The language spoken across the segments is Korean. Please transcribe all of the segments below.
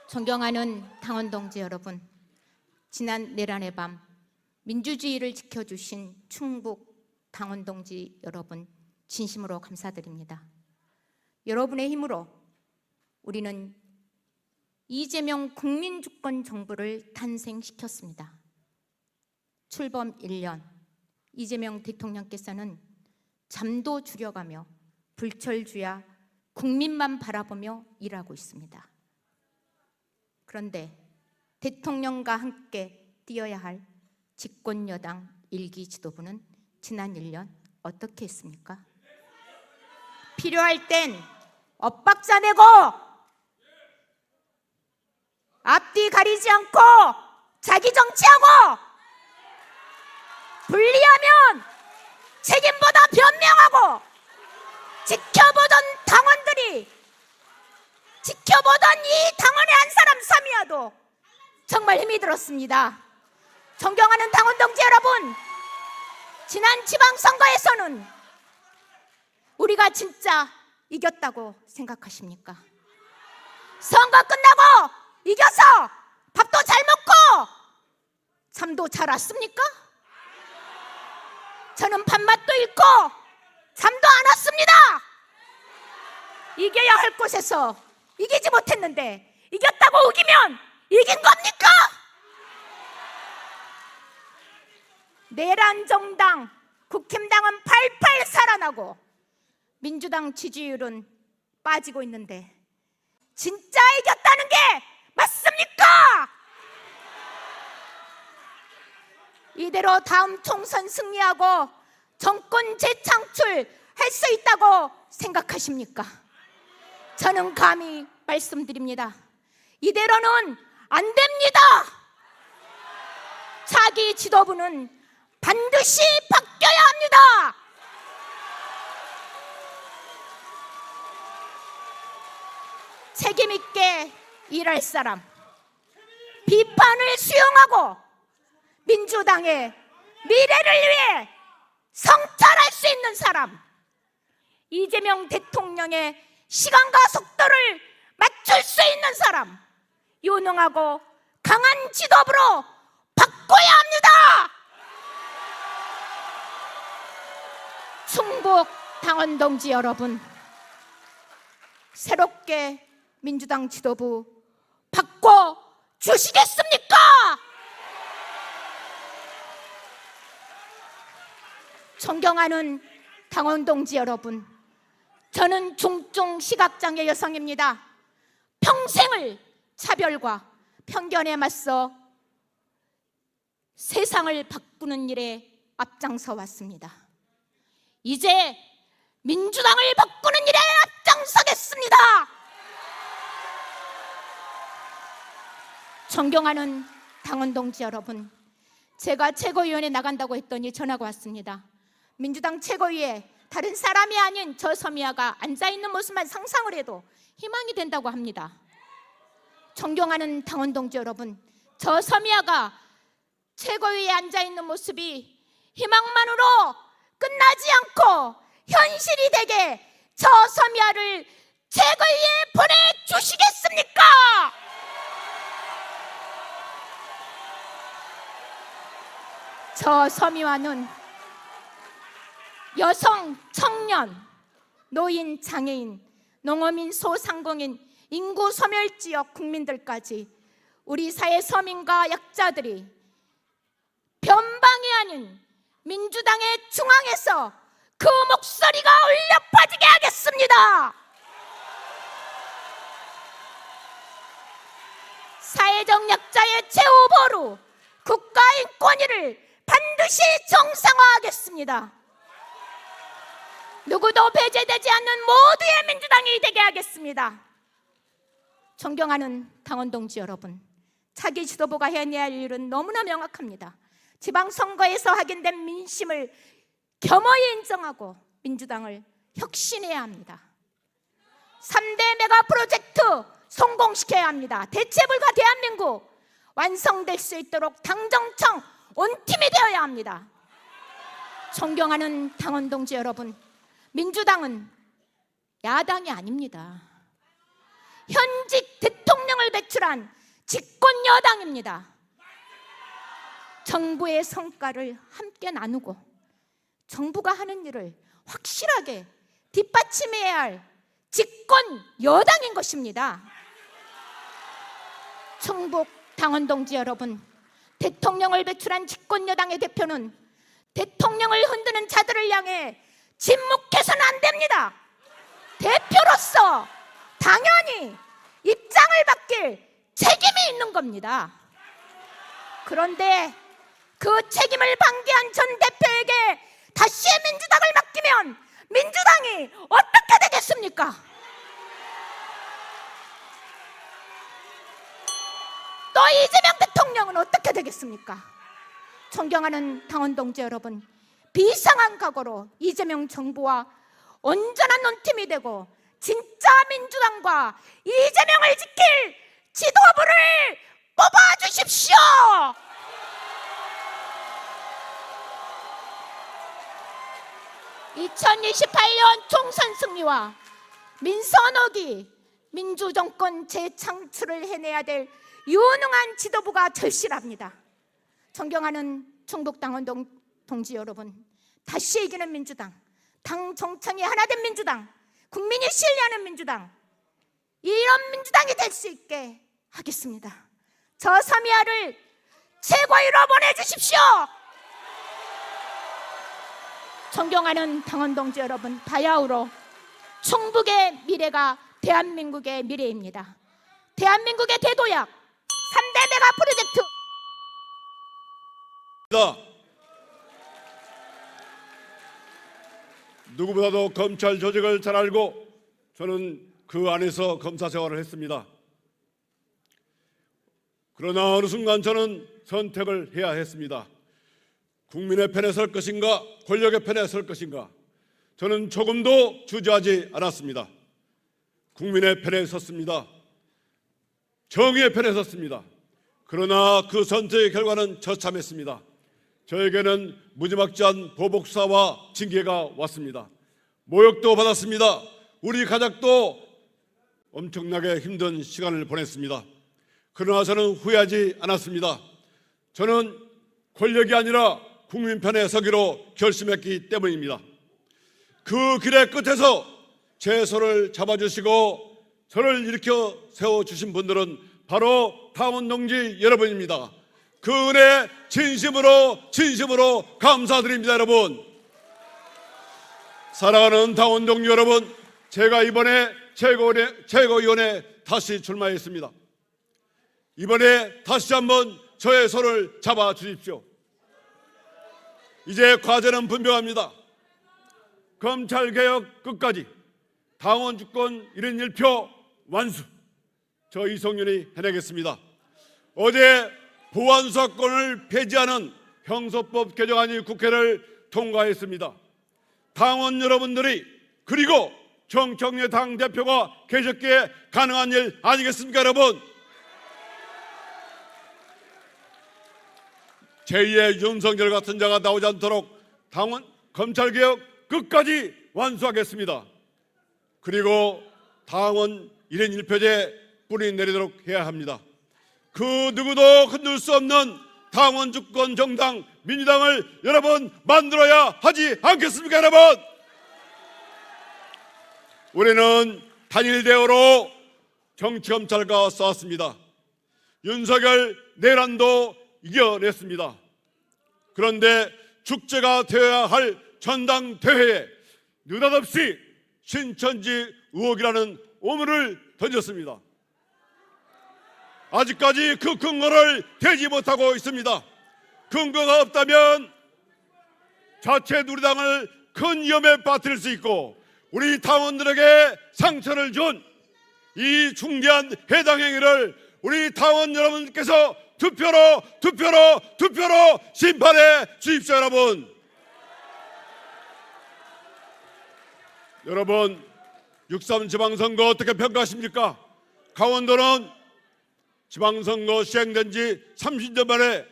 존경하는 당원 동지 여러분, 지난 내란의 밤 민주주의를 지켜주신 충북 당원 동지 여러분, 진심으로 감사드립니다. 여러분의 힘으로 우리는 이재명 국민주권 정부를 탄생시켰습니다. 출범 1년, 이재명 대통령께서는 잠도 줄여가며 불철주야 국민만 바라보며 일하고 있습니다. 그런데 대통령과 함께 뛰어야 할 집권여당 1기 지도부는 지난 1년 어떻게 했습니까? 필요할 땐 엇박자 내고 앞뒤 가리지 않고 자기 정치하고 불리하면 책임보다 변명하고 지켜보던 당원들이 지켜보던 이 당원의 한 사람 삼이야도 정말 힘이 들었습니다. 존경하는 당원 동지 여러분, 지난 지방선거에서는 우리가 진짜 이겼다고 생각하십니까? 선거 끝나고 이겨서 밥도 잘 먹고 잠도 잘 왔습니까? 저는 밥맛도 잃고 잠도 안 왔습니다. 이겨야 할 곳에서 이기지 못했는데 이겼다고 우기면 이긴 겁니까? 내란 정당 국힘당은 팔팔 살아나고 민주당 지지율은 빠지고 있는데 진짜 이겼다는 게 맞습니까? 이대로 다음 총선 승리하고 정권 재창출할 수 있다고 생각하십니까? 저는 감히 말씀드립니다. 이대로는 안 됩니다. 차기 지도부는 반드시 바뀌어야 합니다. 책임 있게 일할 사람, 비판을 수용하고 민주당의 미래를 위해 성찰할 수 있는 사람, 이재명 대통령의 시간과 속도를 맞출 수 있는 사람, 유능하고 강한 지도부로 바꿔야 합니다. 충북 당원 동지 여러분, 새롭게 민주당 지도부 바꿔주시겠습니까? 존경하는 당원 동지 여러분, 저는 중증 시각장애 여성입니다. 평생을 차별과 편견에 맞서 세상을 바꾸는 일에 앞장서 왔습니다. 이제 민주당을 바꾸는 일에 앞장서겠습니다. 존경하는 당원 동지 여러분, 제가 최고위원회 나간다고 했더니 전화가 왔습니다. 민주당 최고위에 다른 사람이 아닌 저 서미아가 앉아있는 모습만 상상을 해도 희망이 된다고 합니다. 존경하는 당원 동지 여러분, 저 서미아가 최고위에 앉아있는 모습이 희망만으로 끝나지 않고 현실이 되게 저 서미아를 최고위에 보내주시겠습니까? 저 서미아는 여성, 청년, 노인, 장애인, 농어민, 소상공인, 인구 소멸지역 국민들까지 우리 사회 서민과 약자들이 변방이 아닌 민주당의 중앙에서 그 목소리가 울려 퍼지게 하겠습니다. 사회적 약자의 최후 보루, 국가 인권위를 반드시 정상화하겠습니다. 누구도 배제되지 않는 모두의 민주당이 되게 하겠습니다. 존경하는 당원 동지 여러분, 차기 지도부가 해내야 할 일은 너무나 명확합니다. 지방선거에서 확인된 민심을 겸허히 인정하고 민주당을 혁신해야 합니다. 3대 메가 프로젝트 성공시켜야 합니다. 대체불가 대한민국 완성될 수 있도록 당정청 온팀이 되어야 합니다. 존경하는 당원 동지 여러분, 민주당은 야당이 아닙니다. 현직 대통령을 대통령을 배출한 집권 여당입니다. 정부의 성과를 함께 나누고 정부가 하는 일을 확실하게 뒷받침해야 할 집권 여당인 것입니다. 충북 당원 동지 여러분, 대통령을 배출한 집권 여당의 대표는 대통령을 흔드는 자들을 향해 침묵해서는 안 됩니다. 대표로서 당연히 입장을 바뀔 책임이 있는 겁니다. 그런데 그 책임을 방기한 전 대표에게 다시 민주당을 맡기면 민주당이 어떻게 되겠습니까? 또 이재명 대통령은 어떻게 되겠습니까? 존경하는 당원 동지 여러분, 비상한 각오로 이재명 정부와 온전한 논팀이 되고 진짜 민주당과 이재명을 지킬 지도부를 뽑아주십시오. 2028년 총선 승리와 민선호기 민주정권 재창출을 해내야 될 유능한 지도부가 절실합니다. 존경하는 충북당원 동지 여러분, 다시 이기는 민주당, 당 정청이 하나된 민주당, 국민이 신뢰하는 민주당, 이런 민주당이 될 수 있게 하겠습니다. 저 서미아를 최고위로 보내주십시오. 존경하는 당원 동지 여러분, 바야흐로 충북의 미래가 대한민국의 미래입니다. 대한민국의 대도약 3대 메가 프로젝트 누구보다도 검찰 조직을 잘 알고 저는 그 안에서 검사 생활을 했습니다. 그러나 어느 순간 저는 선택을 해야 했습니다. 국민의 편에 설 것인가, 권력의 편에 설 것인가. 저는 조금도 주저하지 않았습니다. 국민의 편에 섰습니다. 정의의 편에 섰습니다. 그러나 그 선택의 결과는 처참했습니다. 저에게는 무지막지한 보복수사와 징계가 왔습니다. 모욕도 받았습니다. 우리 가족도 엄청나게 힘든 시간을 보냈습니다. 그러나 저는 후회하지 않았습니다. 저는 권력이 아니라 국민 편에 서기로 결심했기 때문입니다. 그 길의 끝에서 제 손을 잡아주시고 저를 일으켜 세워주신 분들은 바로 당원 동지 여러분입니다. 그 은혜 진심으로 감사드립니다. 여러분, 사랑하는 당원 동지 여러분, 제가 이번에 최고위원회 다시 출마했습니다. 이번에 다시 한번 저의 손을 잡아주십시오. 이제 과제는 분명합니다. 검찰개혁 끝까지, 당원 주권 1인 1표 완수, 저 이성윤이 해내겠습니다. 어제 보안수사권을 폐지하는 형소법 개정안이 국회를 통과했습니다. 당원 여러분들이, 그리고 정청래 당대표가 계셨기에 가능한 일 아니겠습니까? 여러분, 제2의 윤석열 같은 자가 나오지 않도록 당원 검찰개혁 끝까지 완수하겠습니다. 그리고 당원 1인 1표제 뿌리 내리도록 해야 합니다. 그 누구도 흔들 수 없는 당원 주권 정당 민주당을 여러분 만들어야 하지 않겠습니까? 여러분, 우리는 단일 대우로 정치검찰과 싸웠습니다. 윤석열 내란도 이겨냈습니다. 그런데 축제가 되어야 할 전당대회에 느닷없이 신천지 의혹이라는 오물을 던졌습니다. 아직까지 그 근거를 대지 못하고 있습니다. 근거가 없다면 자체 누리당을 큰 위험에 빠뜨릴 수 있고 우리 당원들에게 상처를 준 이 중대한 해당 행위를 우리 당원 여러분께서 투표로 심판해 주십시오. 여러분, 6.3 지방선거 어떻게 평가하십니까? 강원도는 지방선거 시행된 지 30년 만에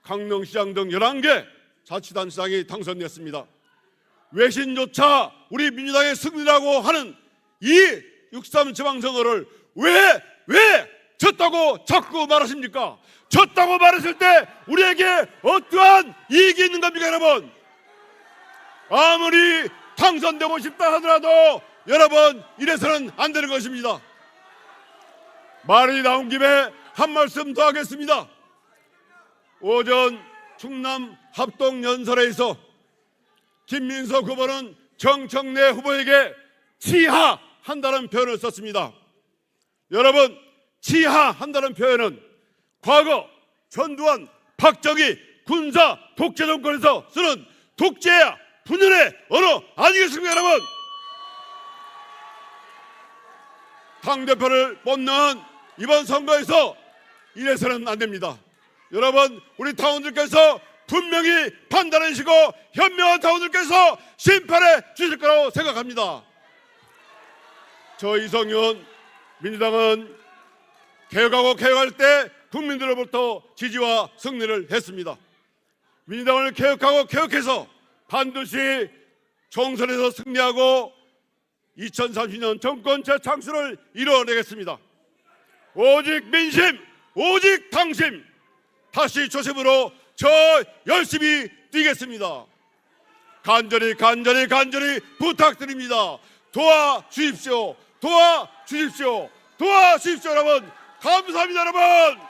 강릉시장 등 11개 자치단체장이 당선됐습니다. 외신조차 우리 민주당의 승리라고 하는 이 6.3 지방선거를 왜 왜 졌다고 자꾸 말하십니까? 졌다고 말했을 때 우리에게 어떠한 이익이 있는 겁니까, 여러분? 아무리 당선되고 싶다 하더라도 여러분, 이래서는 안 되는 것입니다. 말이 나온 김에 한 말씀 더 하겠습니다. 오전 충남 합동연설에서 김민석 후보는 정청래 후보에게 치하한다는 표현을 썼습니다. 여러분, 치하한다는 표현은 과거 전두환, 박정희 군사 독재 정권에서 쓰는 독재야 분열의 언어 아니겠습니까, 여러분? 당대표를 뽑는 이번 선거에서 이래서는 안 됩니다. 여러분, 우리 당원들께서 분명히 판단해 주시고 현명한 당원들께서 심판해 주실 거라고 생각합니다. 저 이성윤 민주당은 개혁하고 개혁할 때 국민들로부터 지지와 승리를 했습니다. 민주당을 개혁하고 개혁해서 반드시 총선에서 승리하고 2030년 정권 재창출을 이뤄내겠습니다. 오직 민심, 오직 당심, 다시 초심으로 저 열심히 뛰겠습니다. 간절히 부탁드립니다. 도와주십시오. 도와주십시오. 도와주십시오, 여러분. 감사합니다, 여러분.